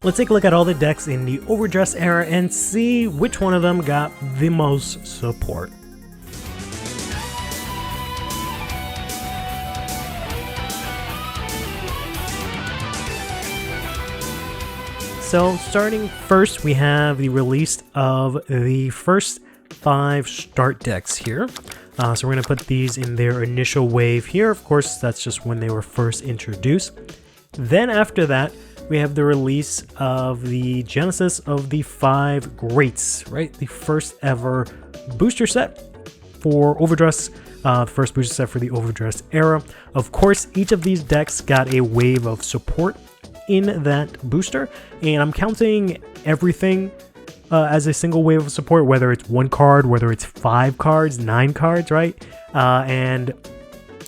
Let's take a look at all the decks in the OverDress era and see which one of them got the most support. So starting first, we have the release of the first 5 start decks here. So we're going to put these in their initial wave here. Of course, that's just when they were first introduced. Then after that, we have the release of the genesis of the 5 greats, right? The first ever booster set for OverDress, the first booster set for the OverDress era. Of course, each of these decks got a wave of support in that booster, and I'm counting everything as a single wave of support, whether it's 1 card, whether it's 5 cards, 9 cards, right? And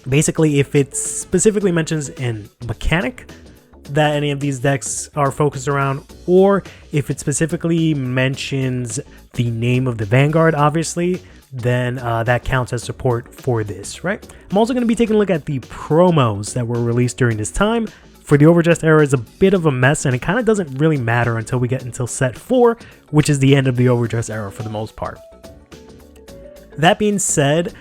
basically, if it specifically mentions a mechanic that any of these decks are focused around, or if it specifically mentions the name of the Vanguard, obviously, then that counts as support for this, right? I'm also going to be taking a look at the promos that were released during this time. For the OverDress era is a bit of a mess, and it kind of doesn't really matter until we get until set 4, which is the end of the OverDress era for the most part. That being said,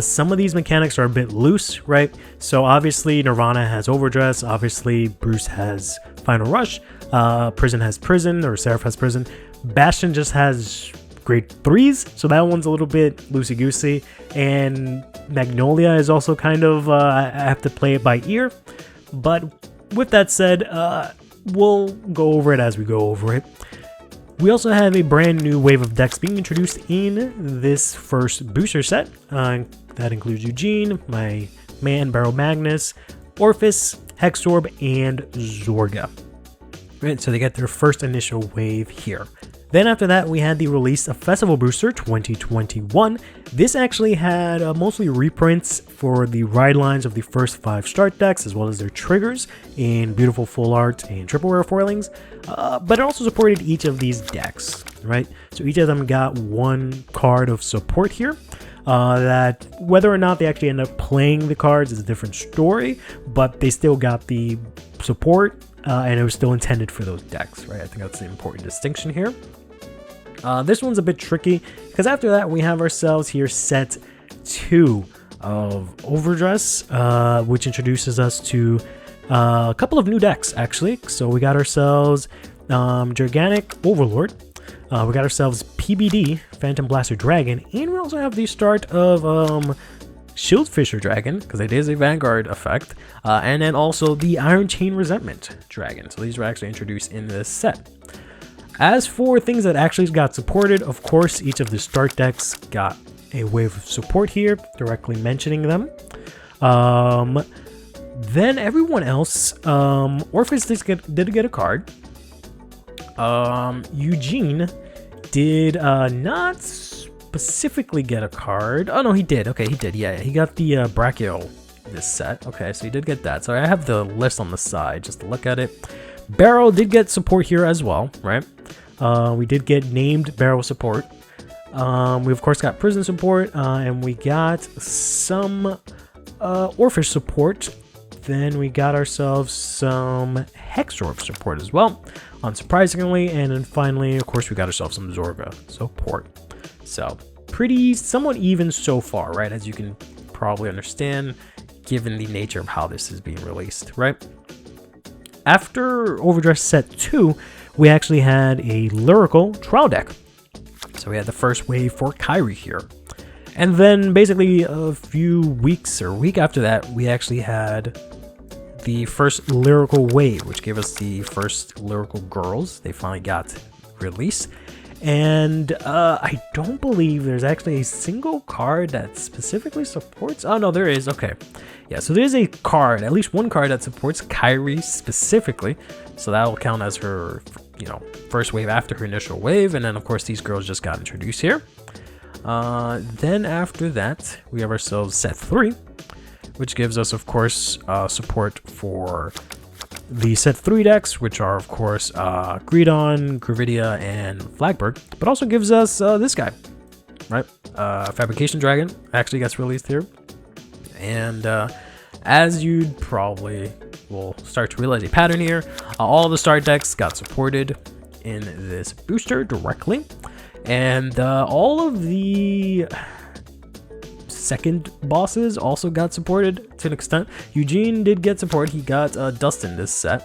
some of these mechanics are a bit loose, right? So obviously Nirvana has OverDress, obviously Bruce has Final Rush, Prison has Prison, or Seraph has Prison. Bastion just has grade 3s, so that one's a little bit loosey-goosey. And Magnolia is also kind of, I have to play it by ear. But with that said, we'll go over it as we go over it. We also have a brand new wave of decks being introduced in this first booster set. That includes Eugene, my man Barrow Magnus, Orphis, Hexorb, and Zorga. Right, so they get their first initial wave here. Then after that, we had the release of Festival Booster 2021. This actually had mostly reprints for the ride lines of the first 5 start decks, as well as their triggers in beautiful full art and triple rare foilings. But it also supported each of these decks, right? So each of them got 1 card of support here. That whether or not they actually end up playing the cards is a different story, but they still got the support, and it was still intended for those decks, right? I think that's the important distinction here. This one's a bit tricky, because after that we have ourselves here set 2 of OverDress, which introduces us to a couple of new decks, actually. So we got ourselves Gigantic Overlord, we got ourselves PBD, Phantom Blaster Dragon, and we also have the start of Shield Fisher Dragon, because it is a Vanguard effect, and then also the Iron Chain Resentment Dragon. So these were actually introduced in this set. As for things that actually got supported, of course, each of the start decks got a wave of support here, directly mentioning them. Then everyone else, Orphis did get a card. Eugene did not specifically get a card. Oh no, he did. Okay, he did. Yeah, he got the Brachial this set. Okay, so he did get that. So I have the list on the side just to look at it. Barrow did get support here as well, right? We did get named Barrow support. We of course got Prison support, and we got some Orphish support. Then we got ourselves some Hexorb support as well, unsurprisingly. And then finally, of course, we got ourselves some Zorga support. So pretty somewhat even so far, right? As you can probably understand, given the nature of how this is being released, right? After OverDress set 2, we actually had a lyrical trial deck. So we had the first wave for Kyrie here. And then basically a few weeks or a week after that, we actually had the first lyrical wave, which gave us the first lyrical girls. They finally got released. And I don't believe there's actually a single card that specifically supports. Oh no, there is. Okay, yeah. So there's a card, at least one card that supports Kyrie specifically. So that will count as her, first wave after her initial wave. And then of course these girls just got introduced here. Then after that, we have ourselves set 3, which gives us, of course, support for the set 3 decks, which are, of course, Greedon, Gravidia, and Flagbird, but also gives us this guy, right? Fabrication Dragon actually gets released here. And as you'd probably we'll start to realize a pattern here. All the start decks got supported in this booster directly, and all of the second bosses also got supported to an extent. Eugene did get support. He got Dustin this set.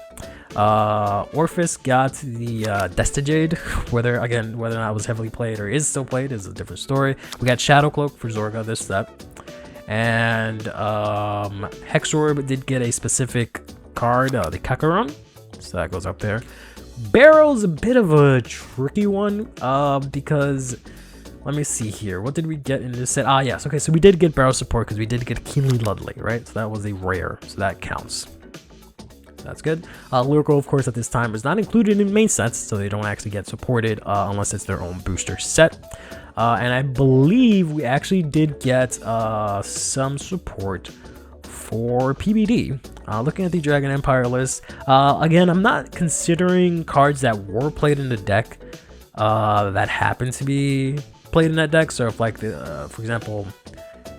Orphis got the Destajade. Whether or not it was heavily played or is still played is a different story. We got Shadow Cloak for Zorga this set. And Hexorb did get a specific card, the Kakaron. So that goes up there. Barrel's a bit of a tricky one because... Let me see here. What did we get in this set? Ah, yes. Okay, so we did get Barrel support because we did get Keenly Ludley, right? So that was a rare, so that counts. That's good. Lyrical, of course, at this time is not included in main sets, so they don't actually get supported unless it's their own booster set. And I believe we actually did get some support for PBD. Looking at the Dragon Empire list, again, I'm not considering cards that were played in the deck that happen to be played in that deck. So if like for example,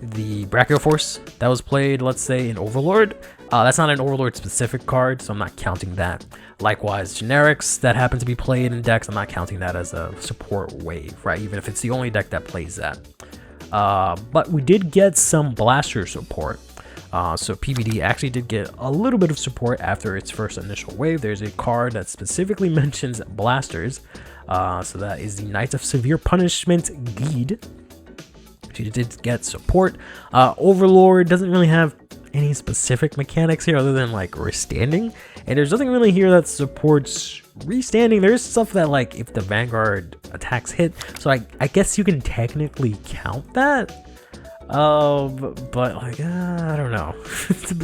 the Brachio Force that was played, let's say in Overlord, that's not an Overlord specific card, so I'm not counting that. Likewise, generics that happen to be played in decks, I'm not counting that as a support wave, right? Even if it's the only deck that plays that. But we did get some Blaster support. So PBD actually did get a little bit of support after its first initial wave. There's a card that specifically mentions blasters. So that is the Knights of Severe Punishment Guide. She did get support. Overlord doesn't really have any specific mechanics here other than like restanding. And there's nothing really here that supports restanding. There's stuff that like if the Vanguard attacks hit. So I guess you can technically count that. But like I don't know. it's a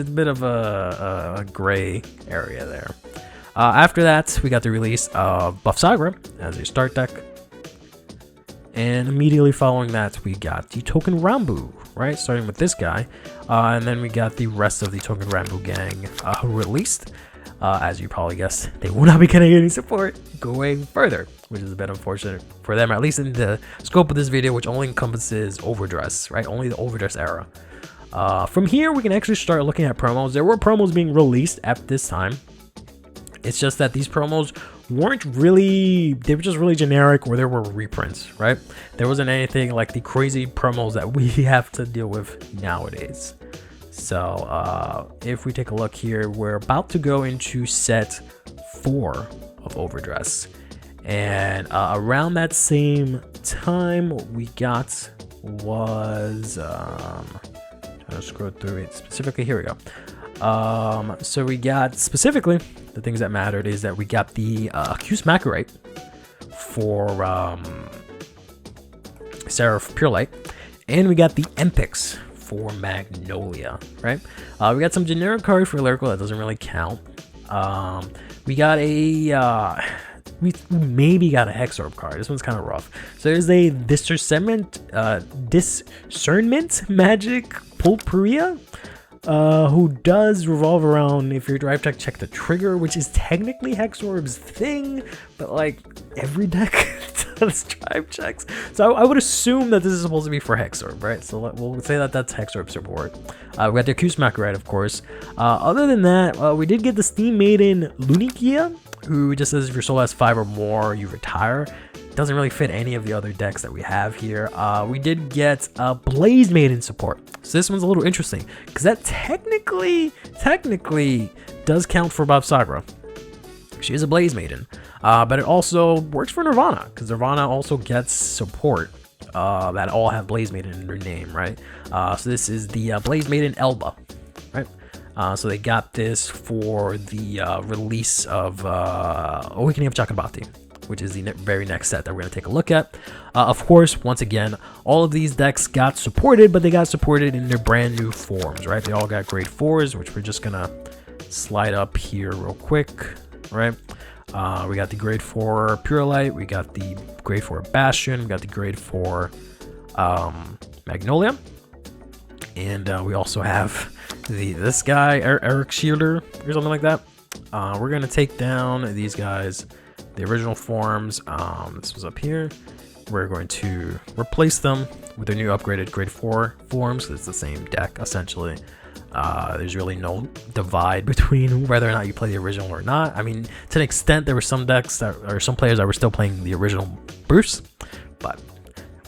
bit of a gray area there. After that, we got the release of Buff Sagra as a start deck. And immediately following that, we got the Token Rambu, right? Starting with this guy. And then we got the rest of the Token Rambu gang released. As you probably guessed, they will not be getting any support going further, which is a bit unfortunate for them, at least in the scope of this video, which only encompasses OverDress, right? Only the OverDress era. From here, we can actually start looking at promos. There were promos being released at this time. It's just that these promos weren't really, they were just really generic, or there were reprints, right? There wasn't anything like the crazy promos that we have to deal with nowadays. So if we take a look here, we're about to go into set 4 of OverDress. And around that same time, what we got was, trying to scroll through it specifically, here we go. So we got specifically the things that mattered is that we got the Accused Macarite for Seraph Pure Light, and we got the Empix for Magnolia, right? We got some generic card for Lyrical that doesn't really count. We got a we maybe got a Hexorb card. This one's kind of rough. So there's a discernment magic Pulperia, who does revolve around if your drive check the trigger, which is technically Hexorb's thing, but like every deck does drive checks. So I would assume that this is supposed to be for Hexorb, right? So we'll say that that's Hexorb support. We got the Accused Macarite, of course. Other than that, we did get the Steam Maiden Lunikia, who just says if your soul has 5 or more, you retire. Doesn't really fit any of the other decks that we have here. We did get Blaze Maiden support. So this one's a little interesting because that technically does count for Buff Sagra. She is a Blaze Maiden, but it also works for Nirvana because Nirvana also gets support that all have Blaze Maiden in their name, right? So this is the Blaze Maiden Elba, right? So they got this for the release of Awakening of Chakabati, which is the very next set that we're going to take a look at. Of course, once again, all of these decks got supported, but they got supported in their brand new forms, right? They all got grade 4s, which we're just going to slide up here real quick, right? We got the grade 4 Pure Light, we got the grade 4 Bastion, we got the grade 4 Magnolia, and we also have this guy, Eric Shielder, or something like that. We're going to take down these guys, the original forms. This was up here. We're going to replace them with their new upgraded grade 4 forms. It's the same deck essentially. There's really no divide between whether or not you play the original or not. I mean, to an extent, there were some decks that, or some players that were still playing the original Bruce, but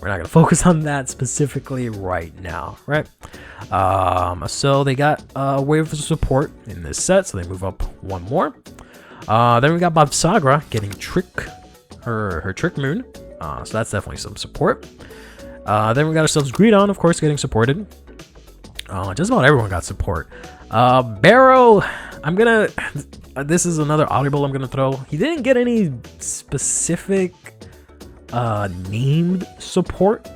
we're not going to focus on that specifically right now, right? So they got a wave of support in this set, so they move up one more. Then we got Bob Sagra getting her Trick Moon, so that's definitely some support. Then we got ourselves Greedon, of course, getting supported. Just about everyone got support. Barrow, this is another audible I'm gonna throw. He didn't get any specific named support.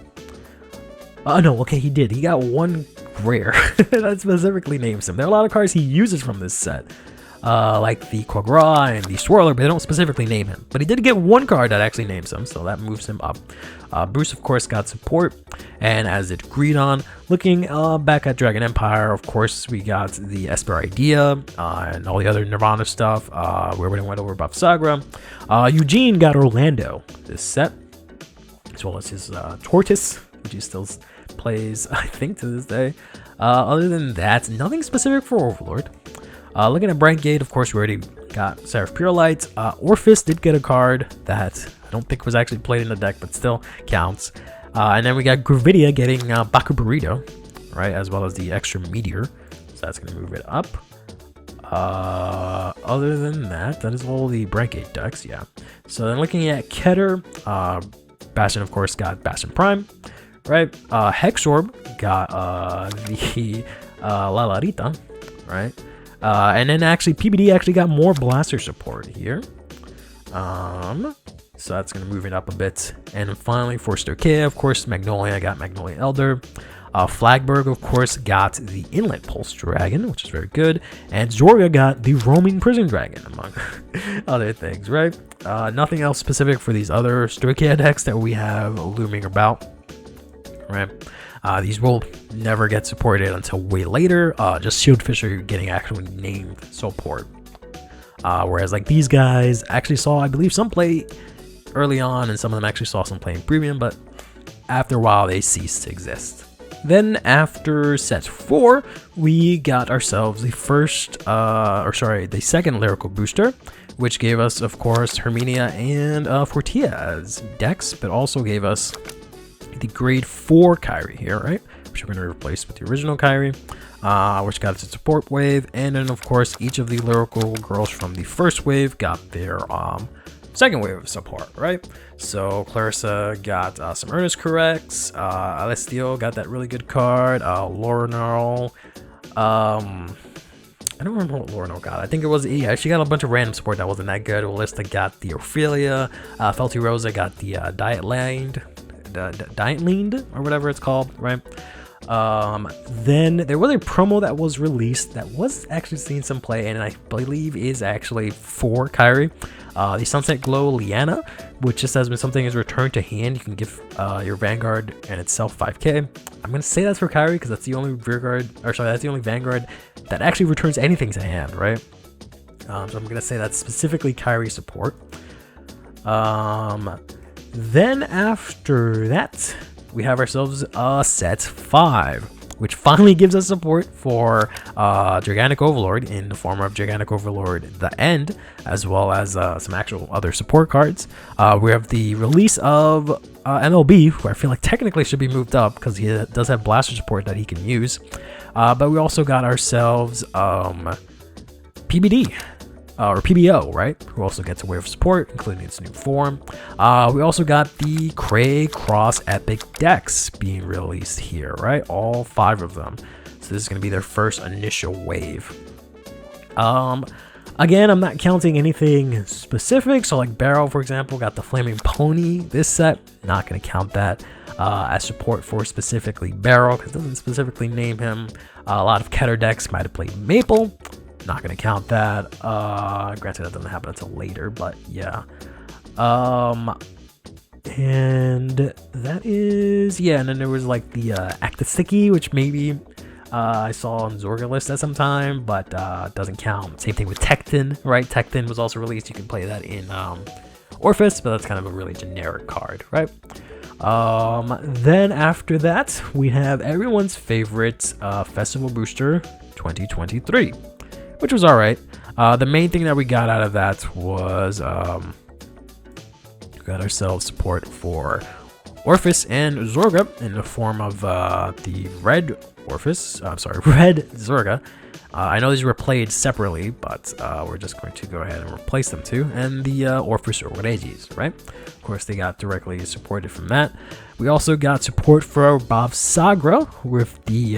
No, okay, he did. He got one rare that specifically names him. There are a lot of cards he uses from this set, like the Quagra and the Swirler, but they don't specifically name him. But he did get one card that actually names him, so that moves him up. Bruce, of course, got support, and as did Greedon. Looking back at Dragon Empire, of course, we got the Esper Idea and all the other Nirvana stuff. Where we went over Bob Sagra. Eugene got Orlando this set, as well as his Tortoise, which he still plays, I think, to this day. Other than that, nothing specific for Overlord. Looking at Brightgate, of course, we already got Seraph Purelight. Orphis did get a card that I don't think was actually played in the deck, but still counts. And then we got Gravidia getting Baku Burrito, right, as well as the extra Meteor. So that's going to move it up. Other than that, that is all the Brightgate decks, yeah. So then looking at Keter, Bastion, of course, got Bastion Prime, right? Hexorb got the La Larita, right? And then actually PBD actually got more blaster support here. So that's going to move it up a bit. And finally for Stoicheia, of course, Magnolia got Magnolia Elder. Flagberg, of course, got the Inlet Pulse Dragon, which is very good. And Zorga got the Roaming Prison Dragon, among other things, right? Nothing else specific for these other Stoicheia decks that we have looming about, right? These will never get supported until way later. Just Shieldfisher getting actually named support. Whereas like these guys actually saw, I believe, some play early on, and some of them actually saw some play in premium, but after a while they ceased to exist. Then after set 4, we got ourselves the the second Lyrical Booster, which gave us, of course, Herminia and Fortia as decks, but also gave us the grade 4 Kyrie here, right? Which we're going to replace with the original Kyrie, which got its support wave. And then, of course, each of the Lyrical girls from the first wave got their second wave of support, right? So Clarissa got some Earnest Corrects, Alestio got that really good card, Lorinal, I don't remember what Lorinal got. I think it was, yeah, she got a bunch of random support that wasn't that good. Alista got the Ophelia, Felty Rosa got the Diet Land, or whatever it's called, right? Then there was a promo that was released that was actually seeing some play, and I believe is actually for Kyrie. The Sunset Glow Liana, which just says when something is returned to hand, you can give your Vanguard and itself 5k. I'm gonna say that's for Kyrie because that's the only that's the only Vanguard that actually returns anything to hand, right? So I'm gonna say that's specifically Kyrie support. Then after that, we have ourselves set 5, which finally gives us support for Gigantic Overlord in the form of Gigantic Overlord The End, as well as some actual other support cards. We have the release of MLB, who I feel like technically should be moved up because he does have blaster support that he can use. But we also got ourselves PBD. Or PBO, right? Who also gets a wave of support, including its new form. We also got the Cray Cross Epic decks being released here, right? All 5 of them. So this is going to be their first initial wave. Again, I'm not counting anything specific. So like Barrow, for example, got the Flaming Pony this set. Not going to count that as support for specifically Barrow because it doesn't specifically name him. A lot of Keter decks might have played Maple. Not gonna count that. Granted, that doesn't happen until later, but yeah. And that is, yeah. And then there was like the Acta Sticky, which maybe I saw on Zorga list at some time, but doesn't count. Same thing with Tecton, right? Tecton was also released. You can play that in Orphis, but that's kind of a really generic card, right? Then after that, we have everyone's favorite festival booster, 2023, which was alright. The main thing that we got out of that was we got ourselves support for Orphis and Zorga in the form of the red Zorga. I know these were played separately, but we're just going to go ahead and replace them too. And the Orphis Regis, right? Of course, they got directly supported from that. We also got support for Bob Sagra with the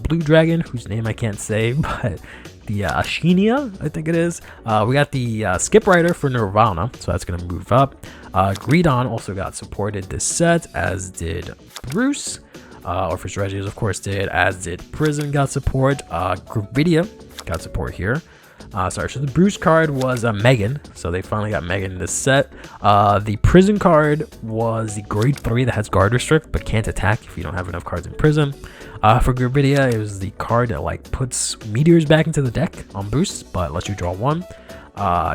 Blue Dragon, whose name I can't say, but the Ashinia, I think it is. We got the Skip Rider for Nirvana, so that's going to move up. Greedon also got supported this set, as did Bruce. Orphis Regis, of course, did, as did Prison got support. Gravidia got support here. So the Bruce card was Megan, so they finally got Megan in this set. The Prison card was the grade 3 that has guard restrict but can't attack if you don't have enough cards in Prison. For Gravidia, it was the card that like puts meteors back into the deck on boosts but lets you draw one.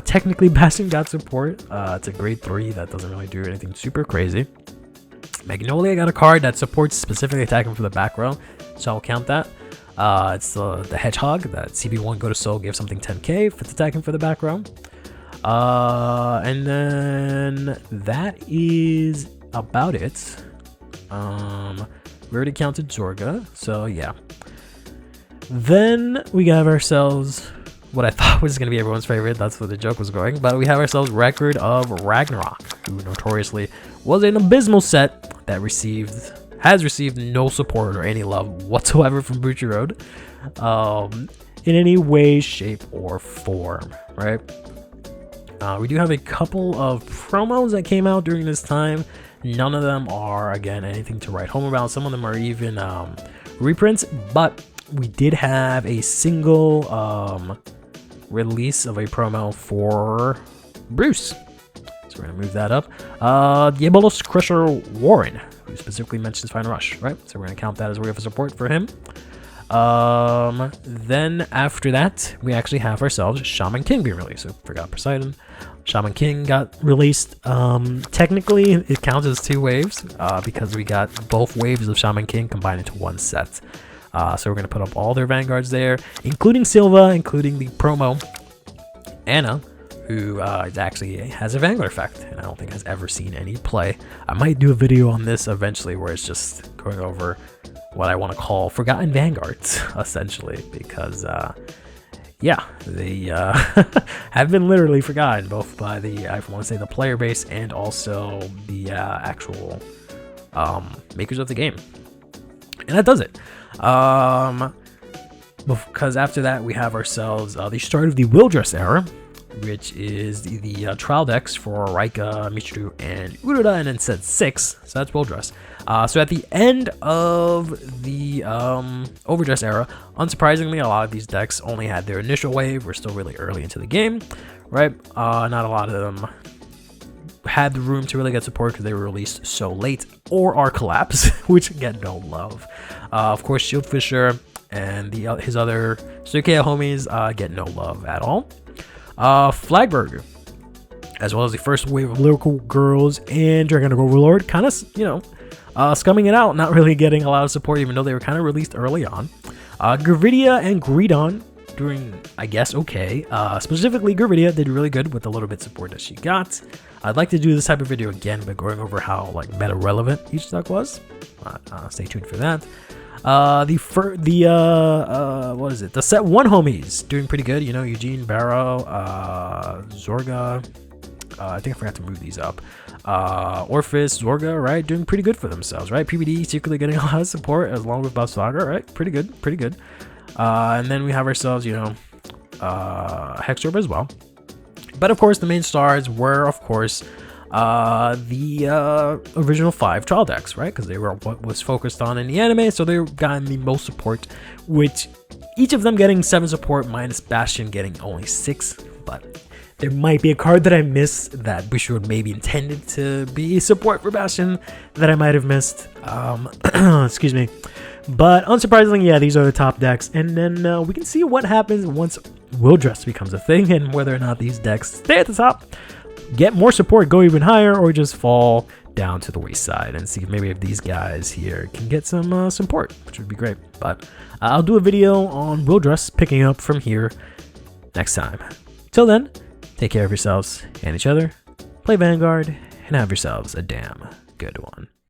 Technically, Bastion got support. It's a grade 3 that doesn't really do anything super crazy. Magnolia got a card that supports specifically attacking for the back row, so I'll count that. It's the Hedgehog that CB1 go to soul gives something 10k if it's attacking for the back row. And then that is about it. We already counted Zorga, so yeah. Then we got ourselves what I thought was going to be everyone's favorite. That's where the joke was going. But we have ourselves Record of Ragnarok, who notoriously was an abysmal set that has received no support or any love whatsoever from Bushiroad in any way, shape, or form, right? We do have a couple of promos that came out during this time. None of them are, again, anything to write home about. Some of them are even reprints, but we did have a single release of a promo for Bruce. So we're going to move that up. Diabolos Crusher Warren, who specifically mentions Final Rush, right? So we're going to count that as we have a support for him. Then after that, we actually have ourselves Shaman King being released. So forgot Poseidon. Shaman King got released. Technically, it counts as 2 waves because we got both waves of Shaman King combined into one set. So we're going to put up all their Vanguards there, including Silva, including the promo Anna, who actually has a Vanguard effect, and I don't think has ever seen any play. I might do a video on this eventually where it's just going over what I want to call Forgotten Vanguards, essentially, because, yeah, they have been literally forgotten, both by the, I want to say, the player base and also the actual makers of the game. And that does it. Because after that, we have ourselves the start of the WillDress era, which is the trial decks for Raika, Michiru, and Urura, and then set 6. So that's WillDress. So at the end of the OverDress era, unsurprisingly, a lot of these decks only had their initial wave. We're still really early into the game, right? Not a lot of them had the room to really get support because they were released so late or are collapsed, which get no love. Of course, Shieldfisher and his other Suikeya homies get no love at all. Flagberg, as well as the first wave of Lyrical Girls and Dragon Overlord, kind of, scumming it out, not really getting a lot of support, even though they were kind of released early on. Gravidia and Greedon doing, I guess, okay. Specifically, Gravidia did really good with the little bit support that she got. I'd like to do this type of video again, but going over how meta relevant each deck was. Stay tuned for that. What is it? The set 1 homies doing pretty good. Eugene, Barrow, Zorga. I think I forgot to move these up. Orphis, Zorga, right? Doing pretty good for themselves, right? PBD secretly getting a lot of support along with Bob Saga, right? Pretty good. And then we have ourselves, Hexorb as well. But of course, the main stars were, of course, the original 5 trial decks, right? Because they were what was focused on in the anime, so they got the most support, which each of them getting 7 support, minus Bastion getting only 6. But there might be a card that I missed that Bushiroad maybe intended to be support for Bastion that I might have missed. Excuse me. But unsurprisingly, yeah, these are the top decks. And then we can see what happens once WillDress becomes a thing and whether or not these decks stay at the top, get more support, go even higher, or just fall down to the waist side and see if maybe if these guys here can get some support, which would be great. But I'll do a video on WillDress picking up from here next time. Till then, take care of yourselves and each other, play Vanguard, and have yourselves a damn good one.